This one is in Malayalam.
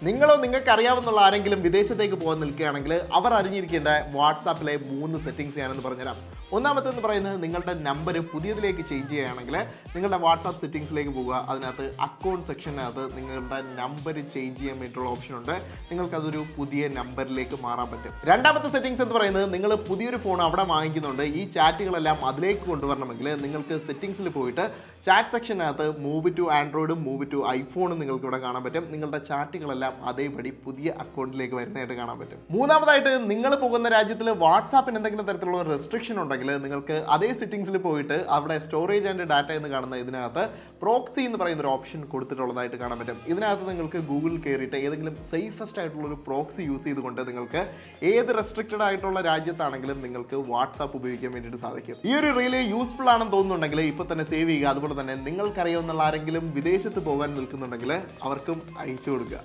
നിങ്ങളോ നിങ്ങൾക്ക് അറിയാവുന്ന ആരെങ്കിലും വിദേശത്തേക്ക് പോകാൻ നിൽക്കുകയാണെങ്കിൽ അവർ അറിഞ്ഞിരിക്കേണ്ട വാട്സാപ്പിലെ 3 സെറ്റിംഗ്സ് ഞാനെന്ന് പറഞ്ഞുതരാം. ഒന്നാമത്തെന്ന് പറയുന്നത് നിങ്ങളുടെ നമ്പർ പുതിയതിലേക്ക് ചേഞ്ച് ചെയ്യുകയാണെങ്കിൽ നിങ്ങളുടെ വാട്സാപ്പ് സെറ്റിംഗ്സിലേക്ക് പോകുക. അതിനകത്ത് അക്കൗണ്ട് സെക്ഷനകത്ത് നിങ്ങളുടെ നമ്പർ ചേഞ്ച് ചെയ്യാൻ വേണ്ടിയിട്ടുള്ള ഓപ്ഷൻ ഉണ്ട്. നിങ്ങൾക്കതൊരു പുതിയ നമ്പറിലേക്ക് മാറാൻ പറ്റും. രണ്ടാമത്തെ സെറ്റിംഗ്സ് എന്ന് പറയുന്നത് നിങ്ങൾ പുതിയൊരു ഫോൺ അവിടെ വാങ്ങിക്കുന്നുണ്ട്, ഈ ചാറ്റുകളെല്ലാം അതിലേക്ക് കൊണ്ടുവരണമെങ്കിൽ നിങ്ങൾക്ക് സെറ്റിംഗ്സിൽ പോയിട്ട് ചാറ്റ് സെക്ഷനകത്ത് മൂവ് ടു ആൻഡ്രോയിഡും മൂവ് ടു ഐഫോണും നിങ്ങൾക്ക് ഇവിടെ കാണാൻ പറ്റും. നിങ്ങളുടെ ചാറ്റുകളെല്ലാം അതേപടി പുതിയ അക്കൗണ്ടിലേക്ക് വരുന്നതായിട്ട് കാണാൻ പറ്റും. മൂന്നാമതായിട്ട് നിങ്ങൾ പോകുന്ന രാജ്യത്തിൽ വാട്സാപ്പിന് എന്തെങ്കിലും തരത്തിലുള്ള റെസ്ട്രിക്ഷൻ ഉണ്ടെങ്കിൽ നിങ്ങൾക്ക് അതേ സെറ്റിംഗ്സിൽ പോയിട്ട് അവിടെ സ്റ്റോറേജ് ആൻഡ് ഡാറ്റ എന്ന് കാണുന്ന ഇതിനകത്ത് പ്രോക്സി എന്ന് പറയുന്ന ഒരു ഓപ്ഷൻ കൊടുത്തിട്ടുള്ളതായിട്ട് കാണാൻ പറ്റും. ഇതിനകത്ത് നിങ്ങൾക്ക് ഗൂഗിൾ കയറിയിട്ട് ഏതെങ്കിലും സേഫസ്റ്റ് ആയിട്ടുള്ള ഒരു പ്രോക്സി യൂസ് ചെയ്തുകൊണ്ട് നിങ്ങൾക്ക് ഏത് റെസ്ട്രിക്റ്റഡ് ആയിട്ടുള്ള രാജ്യത്താണെങ്കിലും നിങ്ങൾക്ക് വാട്സാപ്പ് ഉപയോഗിക്കാൻ വേണ്ടിയിട്ട് സാധിക്കും. ഈ ഒരു റീല് യൂസ്ഫുൾ ആണെന്ന് തോന്നുന്നുണ്ടെങ്കിൽ ഇപ്പോൾ തന്നെ സേവ് ചെയ്യുക. അതുപോലെ തന്നെ നിങ്ങൾക്കറിയാവുന്ന ആരെങ്കിലും വിദേശത്ത് പോകാൻ നിൽക്കുന്നുണ്ടെങ്കിൽ അവർക്കും അയച്ചു കൊടുക്കുക.